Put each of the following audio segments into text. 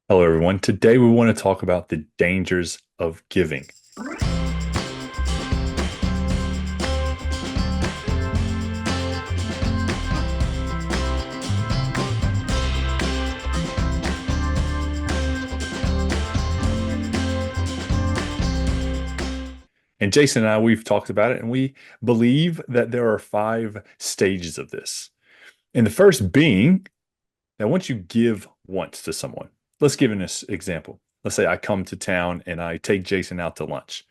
Hello, everyone. Today we want to talk about the dangers of giving. And Jason and I, we've talked about it, and we believe that there are five stages of this. And the first being that once you give once to someone, let's give an example. Let's say I come to town and I take Jason out to lunch,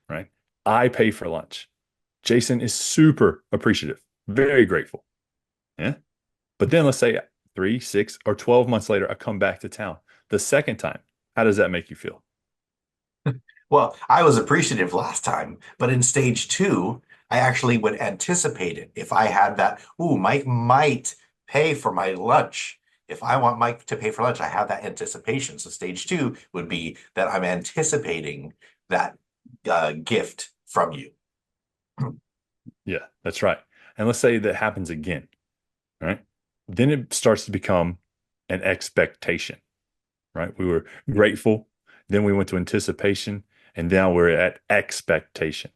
right? I pay for lunch. Jason is super appreciative, very grateful. Yeah. But then let's say 3, 6, or 12 months later, I come back to town. The second time, how does that make you feel? Well, I was appreciative last time, but in stage two, I actually would anticipate it. If I had that, ooh, Mike might pay for my lunch. If I want Mike to pay for lunch, I have that anticipation. So stage two would be that I'm anticipating that gift from you. Yeah, that's right. And let's say that happens again, right? Then it starts to become an expectation, right? We were grateful, then we went to anticipation, and now we're at expectation.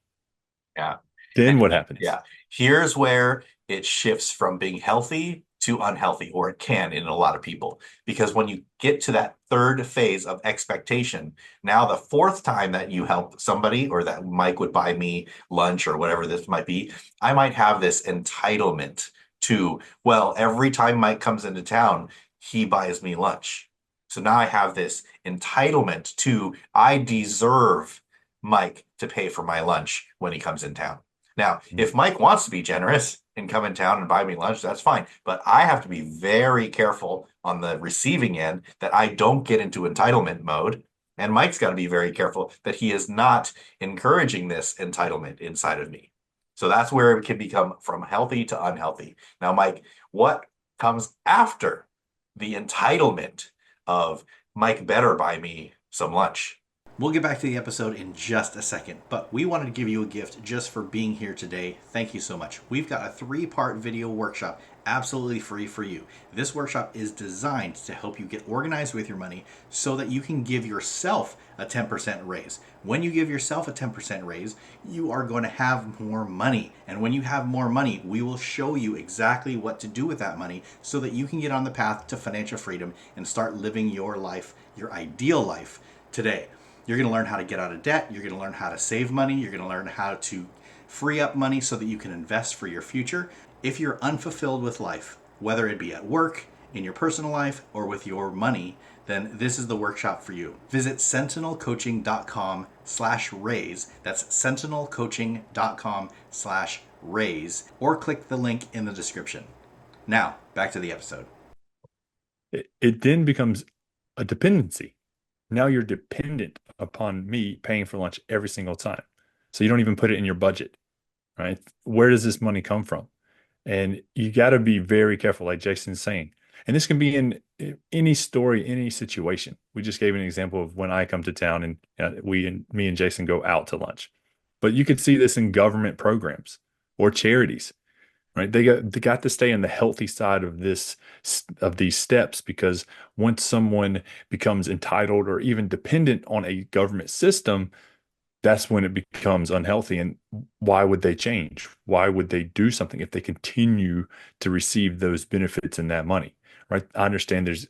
Yeah. Then And what happens? yeah, here's where it shifts from being healthy to unhealthy, or it can in a lot of people. Because when you get to that third phase of expectation, now the fourth time that you help somebody or that Mike would buy me lunch or whatever this might be, I might have this entitlement to, well, every time Mike comes into town, he buys me lunch. So now I have this entitlement to, I deserve Mike to pay for my lunch when he comes in town. Now, Mhm. if Mike wants to be generous and come in town and buy me lunch, that's fine. But I have to be very careful on the receiving end that I don't get into entitlement mode. And Mike's got to be very careful that he is not encouraging this entitlement inside of me. So that's where it can become from healthy to unhealthy. Now, Mike, what comes after the entitlement of Mike better buy me some lunch? We'll get back to the episode in just a second, but we wanted to give you a gift just for being here today. Thank you so much. We've got a 3-part video workshop absolutely free for you. This workshop is designed to help you get organized with your money so that you can give yourself a 10% raise. When you give yourself a 10% raise, you are going to have more money. And when you have more money, we will show you exactly what to do with that money so that you can get on the path to financial freedom and start living your life, your ideal life today. You're going to learn how to get out of debt. You're going to learn how to save money. You're going to learn how to free up money so that you can invest for your future. If you're unfulfilled with life, whether it be at work, in your personal life, or with your money, then this is the workshop for you. Visit sentinelcoaching.com/raise. That's sentinelcoaching.com/raise, or click the link in the description. Now, back to the episode. It then becomes a dependency. Now you're dependent upon me paying for lunch every single time. So you don't even put it in your budget, right? Where does this money come from? And you got to be very careful, like Jason's saying. And this can be in any story, any situation. We just gave an example of when I come to town and me and Jason go out to lunch. But you could see this in government programs or charities, right? They got to stay on the healthy side of this of these steps because once someone becomes entitled or even dependent on a government system, that's when it becomes unhealthy. And why would they change? Why would they do something if they continue to receive those benefits and that money? Right? I understand there's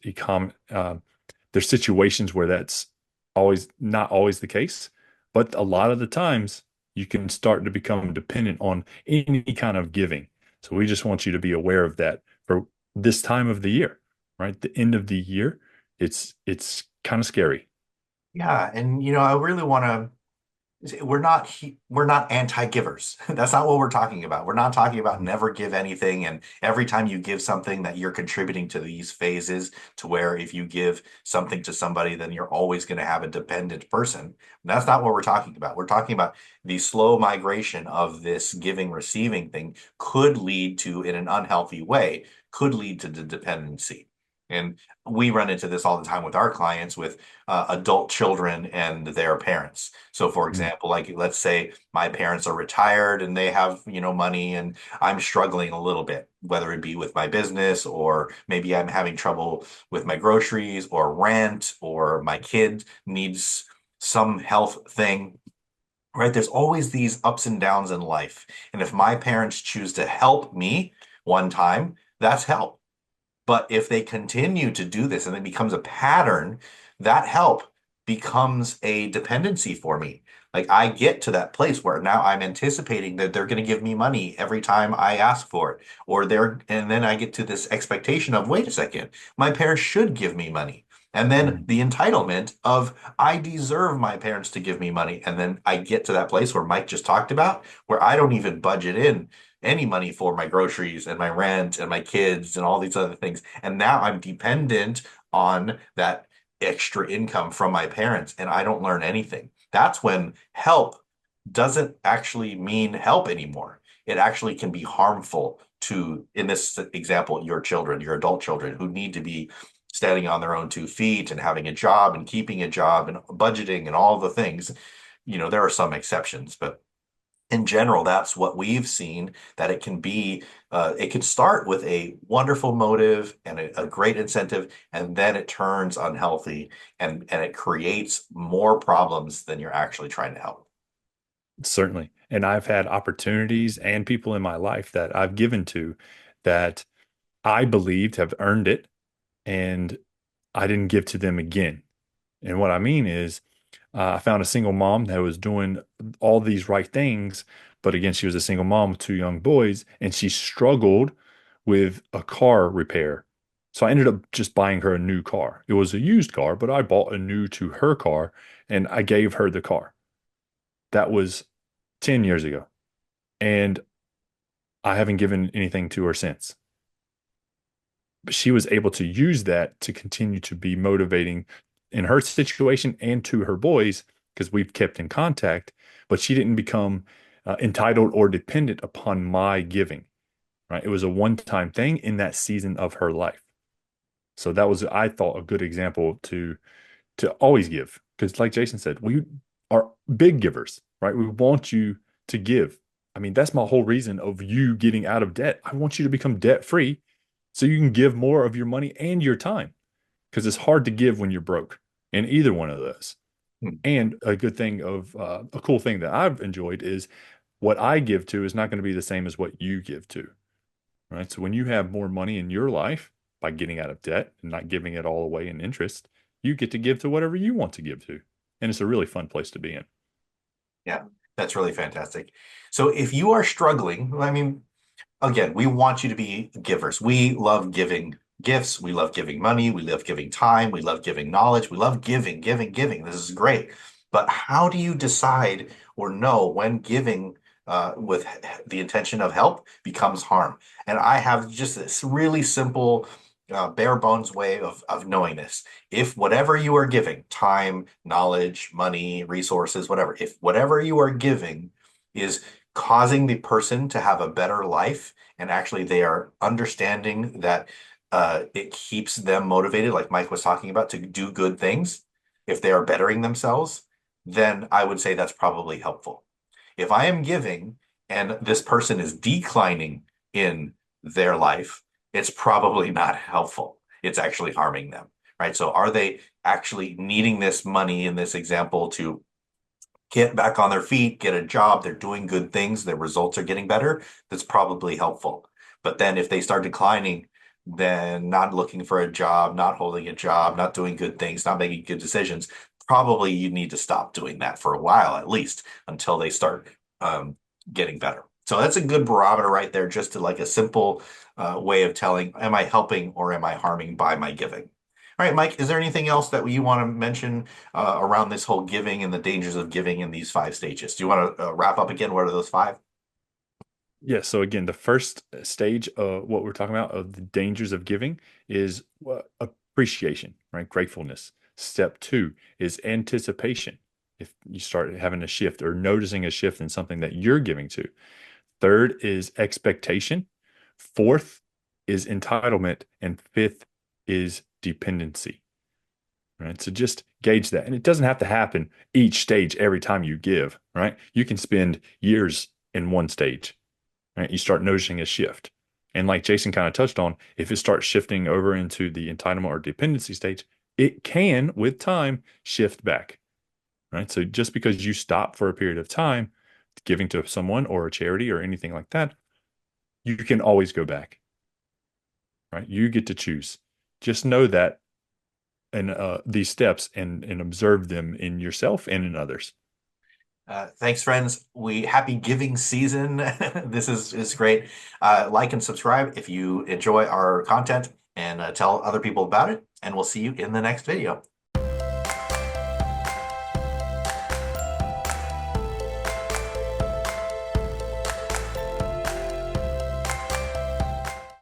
situations where that's always not always the case, but a lot of the times you can start to become dependent on any kind of giving. So we just want you to be aware of that for this time of the year, right? The end of the year, it's kind of scary. Yeah, and I really want to we're not anti-givers. That's not what we're talking about. We're not talking about never give anything and every time you give something that you're contributing to these phases to where if you give something to somebody, then you're always going to have a dependent person. That's not what we're talking about. We're talking about the slow migration of this giving receiving thing could lead to, in an unhealthy way, could lead to the dependency. And we run into this all the time with our clients with adult children and their parents. So, for Mm. example, like let's say my parents are retired and they have, money and I'm struggling a little bit, whether it be with my business or maybe I'm having trouble with my groceries or rent or my kid needs some health thing, right? There's always these ups and downs in life. And if my parents choose to help me one time, that's help. But if they continue to do this and it becomes a pattern, that help becomes a dependency for me. Like I get to that place where now I'm anticipating that they're going to give me money every time I ask for it, and then I get to this expectation of, wait a second, my parents should give me money. And then Mm. the entitlement of, I deserve my parents to give me money. And then I get to that place where Mike just talked about, where I don't even budget in any money for my groceries and my rent and my kids and all these other things. And now I'm dependent on that extra income from my parents and I don't learn anything. That's when help doesn't actually mean help anymore. It actually can be harmful to, in this example, your children, your adult children who need to be standing on their own 2 feet and having a job and keeping a job and budgeting and all the things. There are some exceptions, but in general, that's what we've seen, that it can start with a wonderful motive and a great incentive, and then it turns unhealthy and it creates more problems than you're actually trying to help. Certainly. And I've had opportunities and people in my life that I've given to that I believed have earned it, and I didn't give to them again. And what I mean is, I found a single mom that was doing all these right things, but again, she was a single mom with two young boys, and she struggled with a car repair. So I ended up just buying her a new car. It was a used car, but I bought a new to her car, and I gave her the car. That was 10 years ago. And I haven't given anything to her since. But she was able to use that to continue to be motivating in her situation and to her boys because we've kept in contact, but she didn't become entitled or dependent upon my giving, right? It was a one-time thing in that season of her life. So that was, I thought, a good example to always give. Because like Jason said, we are big givers, right? We want you to give. I mean, that's my whole reason of you getting out of debt. I want you to become debt free so you can give more of your money and your time because it's hard to give when you're broke in either one of those. Hmm. And a good thing of a cool thing that I've enjoyed is what I give to is not going to be the same as what you give to, right? So when you have more money in your life by getting out of debt and not giving it all away in interest, you get to give to whatever you want to give to. And it's a really fun place to be in. Yeah, that's really fantastic. So if you are struggling, I mean, again, we want you to be givers. We love giving gifts. We love giving money. We love giving time. We love giving knowledge. We love giving, giving, giving. This is great. But how do you decide or know when giving with the intention of help becomes harm? And I have just this really simple, bare bones way of knowing this. If whatever you are giving, time, knowledge, money, resources, whatever, if whatever you are giving is causing the person to have a better life, and actually they are understanding that it keeps them motivated, like Mike was talking about, to do good things, if they are bettering themselves, then I would say that's probably helpful. If I am giving and this person is declining in their life, it's probably not helpful. It's actually harming them, right? So are they actually needing this money in this example to get back on their feet, get a job, they're doing good things, their results are getting better, that's probably helpful. But then if they start declining, then not looking for a job, not holding a job, not doing good things, not making good decisions, probably you need to stop doing that for a while at least until they start um, getting better. So that's a good barometer right there, just to like a simple way of telling, am I helping or am I harming by my giving? All right, Mike, is there anything else that you want to mention around this whole giving and the dangers of giving in these 5 stages? Do you want to wrap up again? What are those five? Yeah. So again, the first stage of what we're talking about of the dangers of giving is appreciation, right? Gratefulness. Step two is anticipation. If you start having a shift or noticing a shift in something that you're giving to. Third is expectation. Fourth is entitlement. And fifth is dependency. Right. So just gauge that. And it doesn't have to happen each stage every time you give, right? You can spend years in one stage, right? You start noticing a shift. And like Jason kind of touched on, if it starts shifting over into the entitlement or dependency stage, it can, with time, shift back, right? So just because you stop for a period of time giving to someone or a charity or anything like that, you can always go back, right? You get to choose. Just know that and these steps and observe them in yourself and in others. Thanks, friends. We happy giving season. This is great. Like and subscribe if you enjoy our content, and tell other people about it. And we'll see you in the next video.